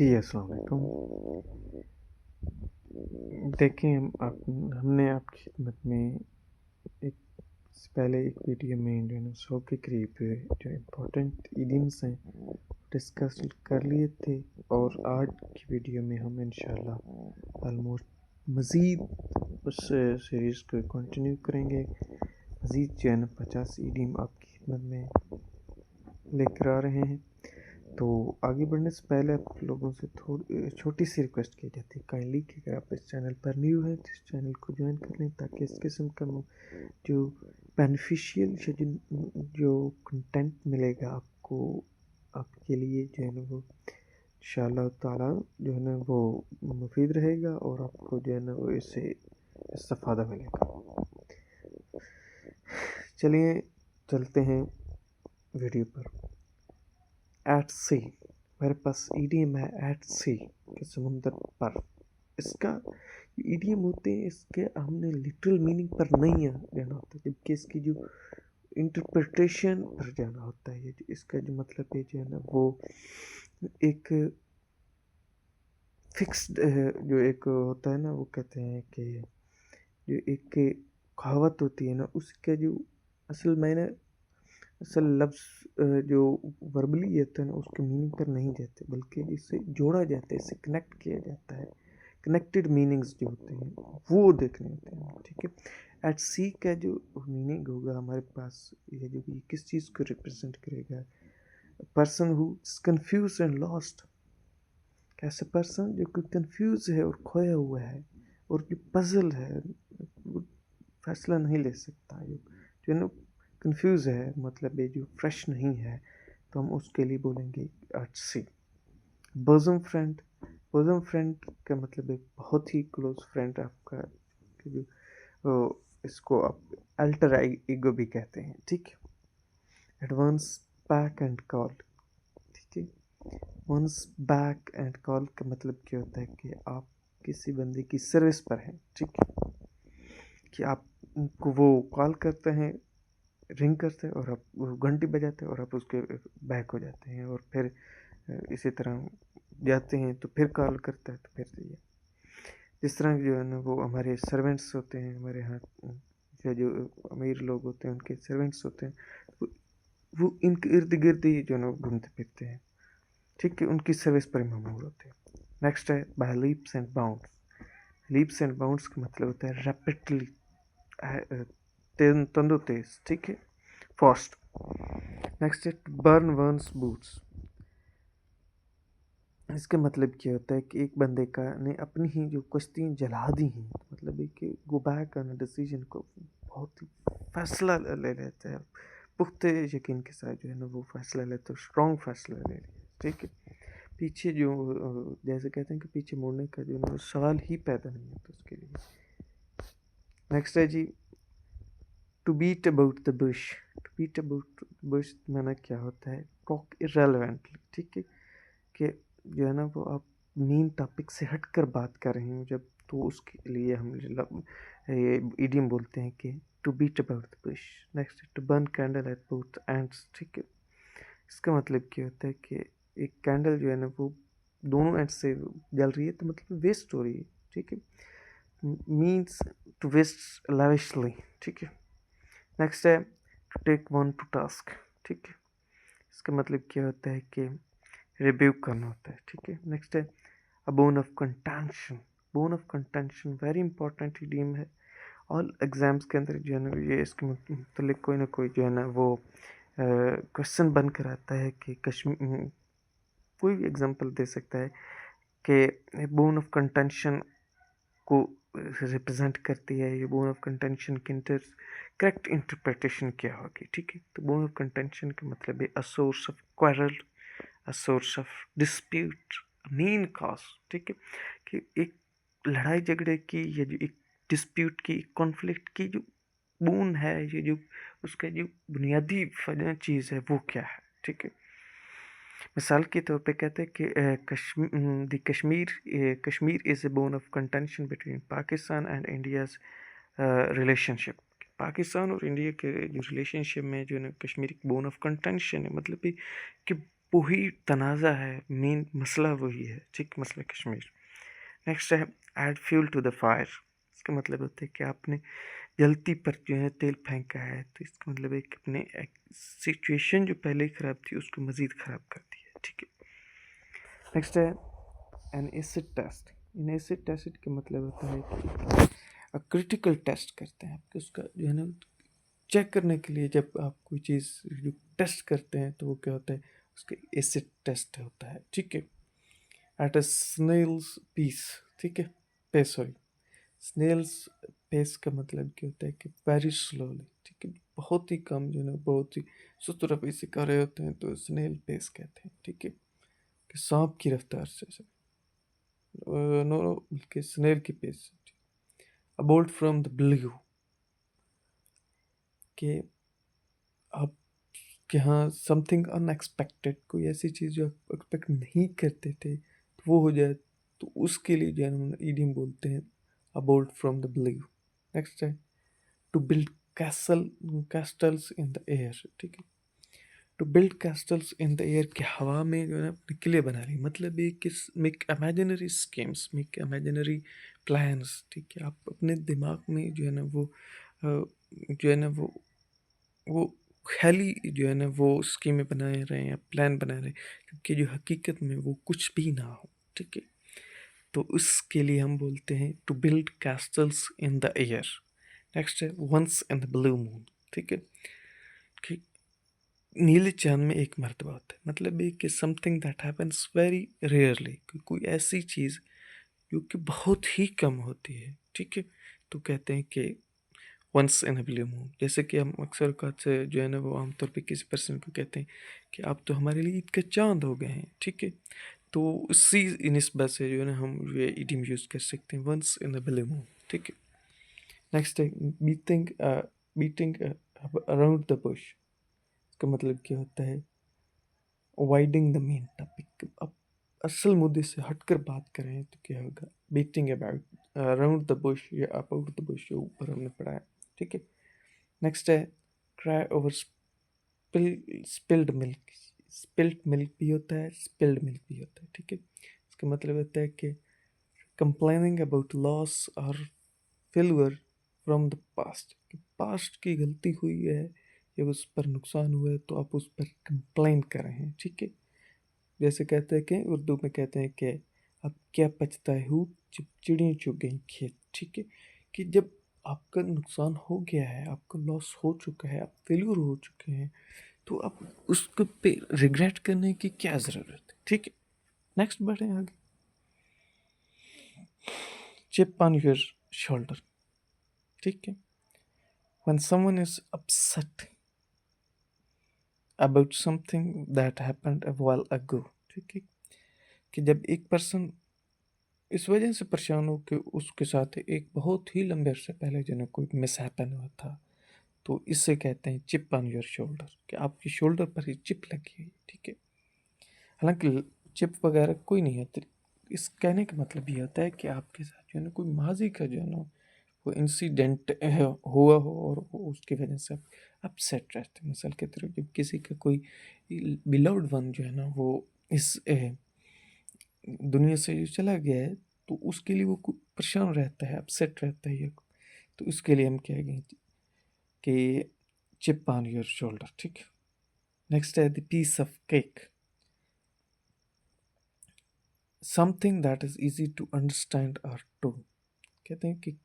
जी, अस्सलाम वालेकुम। देखिए हमने आपकी खिदमत में एक इससे पहले एक वीडियो में जो है ना 100 के करीब जो इम्पोर्टेंट इडियम्स हैं डिस्कस कर लिए थे, और आज की वीडियो में हम इंशाल्लाह ऑलमोस्ट मज़ीद उस सीरीज़ को कंटिन्यू करेंगे। मज़ीद जो है ना 50 इडियम आपकी खिदमत में लेकर आ रहे हैं। तो आगे बढ़ने से पहले आप लोगों से थोड़ी छोटी सी रिक्वेस्ट की जाती है, काइंडली कि अगर आप इस चैनल पर न्यू हैं तो इस चैनल को ज्वाइन कर लें, ताकि इस किस्म का जो बेनिफिशियल जो कंटेंट मिलेगा आपको, आपके लिए जो है ना वो इंशाअल्लाह ताला जो है ना वो मुफीद रहेगा, और आपको जो है ना वो इससे इस्तेफादा मिलेगा। चलिए चलते हैं वीडियो पर। एट सी, मेरे पास ईडीएम है एट सी, के समुंदर पर। इसका ईडीएम होते हैं, इसके हमने लिटरल मीनिंग पर नहीं जाना होता, जबकि इसकी जो इंटरप्रिटेशन पर जाना होता है। इसका जो मतलब है जो है ना वो एक फिक्स्ड जो एक होता है ना, वो कहते हैं कि जो एक कहावत होती है ना, उसका जो असल मायने असल लफ्ज़ जो वर्बली होता है ना, उसके मीनिंग पर नहीं जाते, बल्कि इससे जोड़ा जाता है, इससे कनेक्ट किया जाता है। कनेक्टेड मीनिंग्स जो होते हैं वो देखने होते हैं, ठीक है। एट सी का जो मीनिंग होगा हमारे पास, ये जो ये किस चीज़ को रिप्रेजेंट करेगा? Person who is confuse and lost. ऐसा पर्सन जो कि कंफ्यूज है और खोया हुआ है, और जो पजल है, वो फैसला नहीं ले सकता, जो है ना कंफ्यूज है, मतलब ये जो फ्रेश नहीं है, तो हम उसके लिए बोलेंगे एट सी। बोज़म फ्रेंड, बोज़म फ्रेंड का मतलब एक बहुत ही क्लोज फ्रेंड आपका, कि जो इसको आप अल्टर ईगो भी कहते हैं, ठीक है। एडवांस बैक एंड कॉल, ठीक है। वंस बैक एंड कॉल का मतलब क्या होता है कि आप किसी बंदे की सर्विस पर हैं, ठीक है, कि आपको वो कॉल करते हैं, रिंग करते हैं, और आप वो घंटी बजाते हैं, और आप उसके बैक हो जाते हैं, और फिर इसी तरह जाते हैं, तो फिर कॉल करता है, तो फिर ये जिस तरह जो है ना वो हमारे सर्वेंट्स होते हैं, हमारे यहाँ या जो अमीर लोग होते हैं उनके सर्वेंट्स होते हैं, वो इनके इर्द गिर्द ही जो है ना घूमते फिरते हैं, ठीक है, उनकी सर्विस पर मामूर होते हैं। नेक्स्ट है by leaps and bounds. Leaps and bounds का मतलब होता है रैपिडली, तंदो तेज, ठीक है, फास्ट। नेक्स्ट है बर्न वर्न्स बूट्स। इसका मतलब क्या होता है कि एक बंदे का ने अपनी ही जो कश्तियाँ जला दी हैं, मतलब है कि गो बैक ऑन डिसीजन को बहुत ही फैसला ले लेते हैं, पुख्ते यकीन के साथ जो है ना वो फैसला लेते हैं, स्ट्रॉन्ग फैसला ले लिया, ठीक है। पीछे जो जैसे कहते हैं कि पीछे मुड़ने का जो ना सवाल ही पैदा नहीं होता उसके लिए। नेक्स्ट है जी to beat about the bush. To beat about bush माना क्या होता है? टॉक इररेलेवेंटली, ठीक है, कि जो है ना वो आप मेन टॉपिक से हट कर बात कर रहे हैं जब, तो उसके लिए हम ये इडियम बोलते हैं कि to beat about the bush. Next to burn candle at both ends, ठीक है। इसका मतलब क्या होता है कि एक कैंडल जो है ना वो दोनों एंड से जल रही है, तो मतलब वेस्ट हो रही है, ठीक है। मीन्स टू वेस्ट लैविशली, ठीक है। नेक्स्ट है to take one to task, ठीक है। इसका मतलब क्या होता है कि रिब्यूक करना होता है, ठीक है। नेक्स्ट है a bone of contention. Bone of contention very important idiom है। ऑल एग्जाम्स के अंदर जो है ना ये इसके मतलब कोई ना कोई जो है ना वो क्वेश्चन बन कर आता है कि कश्मीर कोई भी एग्जांपल दे सकता है कि बोन ऑफ कंटेंशन को रिप्रेजेंट करती है, ये बोन ऑफ कंटेंशन की करेक्ट इंटरप्रिटेशन क्या होगी, ठीक है। तो बोन ऑफ कंटेंशन का मतलब है a source of quarrel, a source of dispute, main cause, ठीक है, कि एक लड़ाई झगड़े की या जो एक डिस्प्यूट की, कॉन्फ्लिक्ट की जो बोन है, ये जो उसका जो बुनियादी चीज़ है वो क्या है, ठीक है। मिसाल के तौर पे कहते हैं कि Kashmir is a bone of contention between Pakistan and India's relationship. Pakistan और इंडिया के जो रिलेशनशिप में जो है ना कश्मीर एक बोन ऑफ कंटेंशन है, मतलब कि वही तनाज़ा है, मेन मसला वही है, ठीक, मसला कश्मीर। नेक्स्ट है add fuel to the fire. इसका मतलब होता है कि आपने जलती पर जो है तेल फेंका है, तो इसका मतलब है कि अपने सिचुएशन जो पहले ही ख़राब थी उसको मज़ीद ख़राब कर दिया, ठीक है। नेक्स्ट है एन एसिड टेस्ट। इन एसिड टेस्ट का मतलब होता है कि क्रिटिकल टेस्ट करते हैं आपके, उसका जो है ना चेक करने के लिए। जब आप कोई चीज़ जो टेस्ट करते हैं तो वो क्या होता है, उसका एसिड टेस्ट होता है, ठीक है। एट अ स्नेल्स पीस, ठीक है, पेस, सॉरी, स्नेल्स पेस का मतलब क्या होता है कि वेरी स्लोली, ठीक है, बहुत ही कम, जो है ना बहुत ही सुस्त रफ्तार से कर रहे होते हैं, तो स्नेल पेस कहते हैं, ठीक है, कि सांप की रफ्तार से, नो नो, बल्कि स्नेल की पेस। अबोल्ट फ्रॉम द ब्लू, कि आप कि हाँ समथिंग अनएक्सपेक्टेड, कोई ऐसी चीज़ जो आप एक्सपेक्ट नहीं करते थे तो वो हो जाए, तो उसके लिए जो है हम ईडियम बोलते हैं a bolt from the blue. Next है to build castles in the air, ठीक है। To build castles in the air, कि हवा में जो है ना अपने किले बना रही, मतलब ये किस make imaginary schemes, make imaginary plans, ठीक है। आप अपने दिमाग में जो है ना वो जो है ना वो ख्याली जो है ना वो स्कीमें बना रहे हैं या प्लान बना रहे हैं, क्योंकि जो हकीकत में वो कुछ भी ना हो, ठीक है। तो उसके लिए हम बोलते हैं to build castles in the air. Next है once in the blue moon, ठीक है, कि नीले चांद में एक मर्तबा होता है, मतलब ये कि something that happens very rarely, कोई ऐसी चीज़ जो कि बहुत ही कम होती है, ठीक है। तो कहते हैं कि once in a blue moon, जैसे कि हम अक्सर औकात से जो है ना वो आमतौर पे किसी पर्सन को कहते हैं कि आप तो हमारे लिए ईद का चांद हो गए हैं, ठीक है। तो उसी निस्बत से जो है ना हम ये इडियम यूज़ कर सकते हैं, once in a blue moon, ठीक है। नेक्स्ट है beating beating around the bush. इसका मतलब क्या होता है वाइडिंग द मेन टॉपिक। अब असल मुद्दे से हटकर बात करें तो क्या होगा, beating about around the Bush या अबाउट द बुश, जो ऊपर हमने पढ़ा है, ठीक है। नेक्स्ट है cry over spilled milk. Spilled milk भी होता है, स्पिल्ड मिल्क भी होता है, ठीक है। इसका मतलब होता है कि कंप्लेनिंग अबाउट लॉस और failure from the past, past की गलती हुई है या उस पर नुकसान हुआ है तो आप उस पर कंप्लेन कर रहे हैं, ठीक है। जैसे कहते हैं कि उर्दू में कहते हैं कि अब क्या पछताए हूँ जब चिड़िया चुग गई खेत, ठीक है। कि जब आपका नुकसान हो गया है, आपका लॉस हो चुका है, आप फेल्यूर हो चुके हैं, तो आप उसको पे रिग्रेट करने की क्या ज़रूरत है, ठीक है। नेक्स्ट बढ़े आगे, चिप ऑन योर शोल्डर, ठीक है। When someone is upset about something that happened a while ago, ठीक है। कि जब एक पर्सन इस वजह से परेशान हो कि उसके साथ एक बहुत ही लंबे अरसे पहले जो है कोई मिस हैपन हुआ था, तो इससे कहते हैं चिप ऑन योर शोल्डर, कि आपकी शोल्डर पर ही चिप लगी है, ठीक है। हालांकि चिप वगैरह कोई नहीं है, तो इस कहने का मतलब ये होता है कि आपके साथ जो है ना कोई माजी का जो है ना वो इंसिडेंट हुआ हो और उसकी वजह से आप अपसेट रहते हैं। मिसाल के तरह जब किसी का कोई बिलव्ड वन जो है ना वो इस दुनिया से जो चला गया है, तो उसके लिए वो परेशान रहता है, अपसेट रहता है, तो उसके लिए हम कहेंगे कि चिप ऑन योर शोल्डर, ठीक है। नेक्स्ट है the piece of cake, something that is easy to understand और टू। कहते हैं कि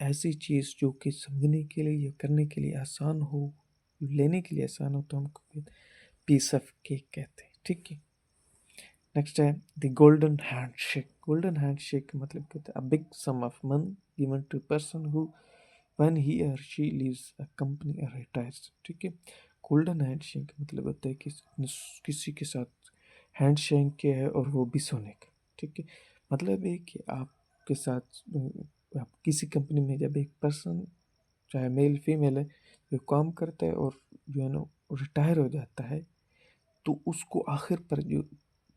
ऐसी चीज़ जो कि समझने के लिए या करने के लिए आसान हो, लेने के लिए आसान हो, तो हमको पीस ऑफ केक कहते हैं, ठीक है। नेक्स्ट है the golden handshake. Golden handshake का मतलब कहते हैं a big sum of money given to person who when he और शी लीव्स अ कंपनी और रिटायर्स, ठीक है। गोल्डन हैंडशेक का मतलब होता है कि किसी के साथ हैंडशेक किया है और वो भी सोने का, ठीक है। मतलब है कि आपके साथ आप किसी कंपनी में जब एक पर्सन, चाहे मेल फीमेल है, जो काम करता है और जो है ना रिटायर हो जाता है, तो उसको आखिर पर जो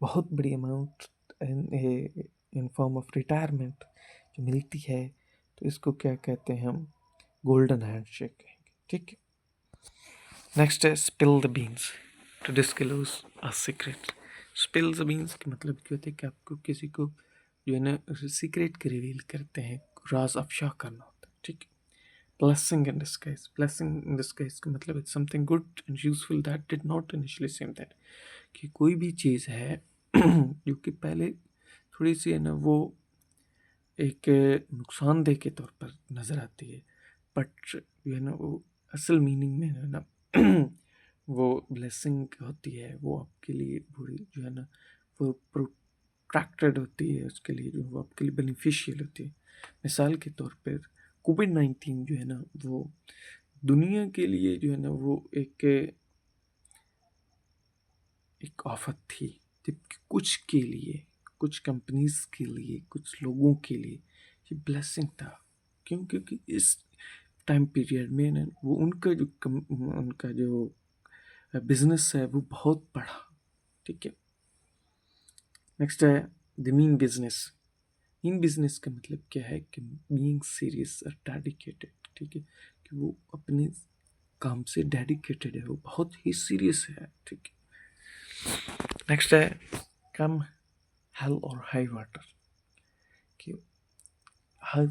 बहुत बड़ी amount in form of retirement जो मिलती है, तो इसको क्या कहते हैं हम गोल्डन हैंडशेक कहेंगे, ठीक है। नेक्स्ट है spill the beans. To disclose a secret. Spills means कि मतलब क्या होता है कि आपको किसी को जो है ना सीक्रेट के रिवील करते हैं, राज अफशा करना होता है, ठीक है। Blessing in disguise, blessing in disguise का मतलब it's something good and useful that did not initially same that, कि कोई भी चीज़ है जो कि पहले थोड़ी सी है ना वो एक नुकसानदेह के तौर पर नज़र आती है, बट जो है ना वो असल मीनिंग में है ना वो ब्लेसिंग होती है, वो आपके लिए पूरी जो है ना वो प्रोट्रैक्टेड होती है, उसके लिए जो वो आपके लिए बेनिफिशियल होती है। मिसाल के तौर पर कोविड-19 जो है ना वो दुनिया के लिए जो है ना वो एक आफत थी, जबकि कुछ के लिए, कुछ कंपनीज के लिए, कुछ लोगों के लिए ये ब्लेसिंग था। क्यों? क्योंकि इस टाइम पीरियड में ना वो उनका जो बिजनेस है वो बहुत बढ़ा, ठीक है। नेक्स्ट है the mean business. Mean business का मतलब क्या है कि बीइंग सीरियस और डेडिकेटेड, ठीक है, कि वो अपने काम से डेडिकेटेड है, वो बहुत ही सीरियस है, ठीक है। नेक्स्ट है come hell or high water, कि हर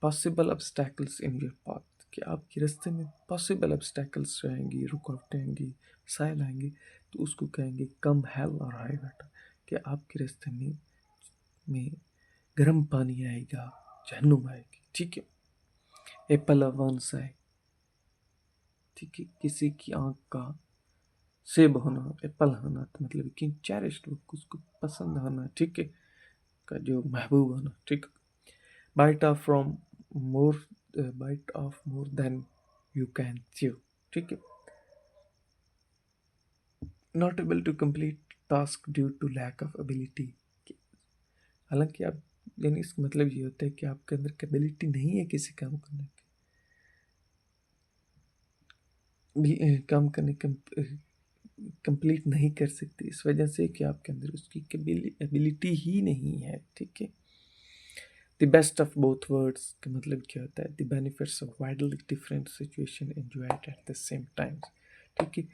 possible obstacles in your path, कि आपके रास्ते में पॉसिबल ऑब्स्टैकल्स रहेंगी, रुकावटें आएंगी, मसाइल आएंगे, तो उसको कहेंगे कम हेल और हाई वाटर, कि आपके रास्ते में गर्म पानी आएगा, जहन्नुम आएगी, ठीक है। एप्पल अवांस आए, ठीक है, किसी की आंख का सेब होना, एप्पल होना, तो मतलब कि चेरिश्ड, उसको पसंद होना, ठीक है, का जो महबूब होना, ठीक। Bite off from more, bite off more than you can chew, ठीक है। Not able to complete task due to lack of ability, हालांकि आप यानी इसका मतलब ये होता है कि आपके अंदर कैपेबिलिटी नहीं है किसी काम करने की, काम करने कंप्लीट नहीं कर सकते, इस वजह से कि आपके अंदर उसकी एबिलिटी ही नहीं है, ठीक है। The best of both words का मतलब क्या होता है? The benefits of widely different situation enjoyed at the same time, ठीक है,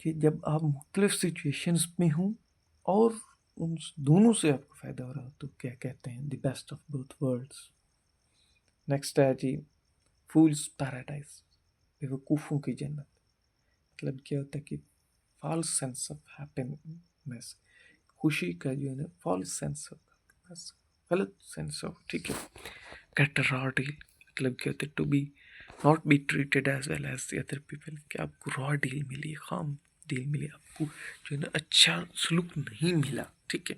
कि जब आप मुख्तलिफ सिचुएशंस में हों और उन दोनों से आपको फ़ायदा हो रहा हो, तो क्या कहते हैं? The best of both worlds. Next है जी फूल्स पैराडाइज, बेवकूफ़ों की जन्नत। मतलब क्या होता है कि फॉल्स सेंस ऑफ हैप्पीनेस, खुशी का जो है ना फॉल्स सेंस ऑफ हैप्पीनेस, गलत सेंस ऑफ, ठीक है। गेट अ रॉ डील, मतलब क्या होता है to be not be treated as well as the other people, कि आपको रॉ डील मिली, खाम डील मिली, आपको जो है ना अच्छा सलूक नहीं मिला, ठीक है,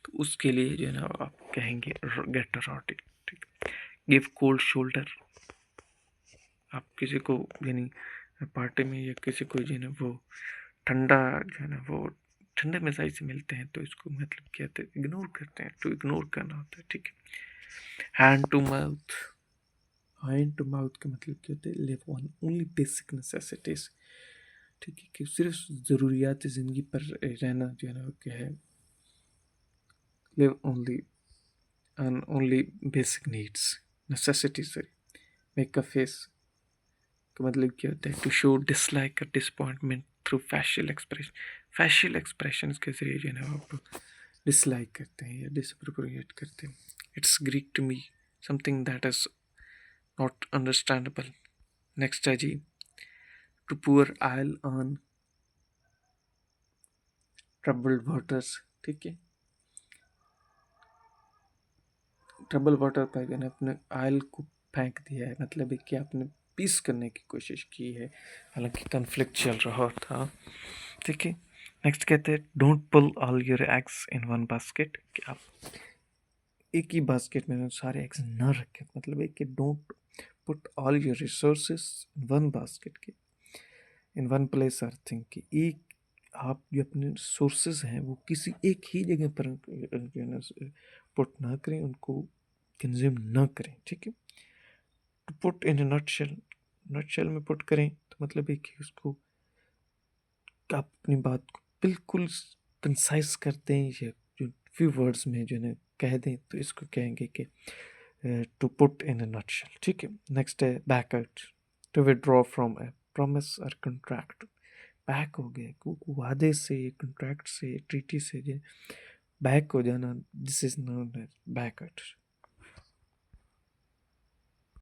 तो उसके लिए जो है ना आप कहेंगे गेट अ रॉ डील, ठीक है। गिव कोल्ड शोल्डर, आप किसी को यानी पार्टी में या किसी को जो है ना वो ठंडा जो है ना वो ठंडे मिजाज से मिलते हैं, तो इसको मतलब क्या होता है? इग्नोर करते हैं, टू इग्नोर करना होता है, ठीक है। Hand to mouth, hand to mouth का मतलब क्या होता है? Live on only basic necessities, ठीक है, कि सिर्फ ज़रूरियात ज़िंदगी पर रहना जो है ना क्या है? Live only on only basic needs, necessities, sorry. Make a face का मतलब क्या होता है? टू शो डिसलाइक और disappointment through facial expression, facial expression के जरिए जो है ना आप डिसलाइक करते हैं या डिसअप्रोप्रिएट करते हैं। It's Greek to me, something that is not understandable. Next है जी to pour oil on troubled waters, ठीक है। ट्रबल वाटर पर जो है अपने आयल को फेंक दिया है, मतलब है कि आपने पीस करने की कोशिश की है, हालांकि कन्फ्लिक्ट चल रहा था, ठीक है। नेक्स्ट कहते हैं don't pull all your eggs in one basket, कि आप एक ही बास्केट में सारे एग्स न रखें, मतलब है कि don't put all your resources in one basket, के in one place or thing, कि एक आप जो अपने सोर्सेज हैं वो किसी एक ही जगह पर जो है ना पुट ना करें, उनको कंज्यूम ना करें, ठीक है। To put in nutshell, nutshell में पुट करें तो मतलब है कि उसको आप अपनी बात को बिल्कुल कंसाइज कर दें, या जो फ्यू वर्ड्स में जो है कह दें, तो इसको कहेंगे कि to put in a nutshell, ठीक है। नेक्स्ट है back out, to withdraw from a promise और कॉन्ट्रैक्ट, बैक हो गया, वादे से, कॉन्ट्रैक्ट से, ट्रीटी से बैक हो जाना, this is known as backout.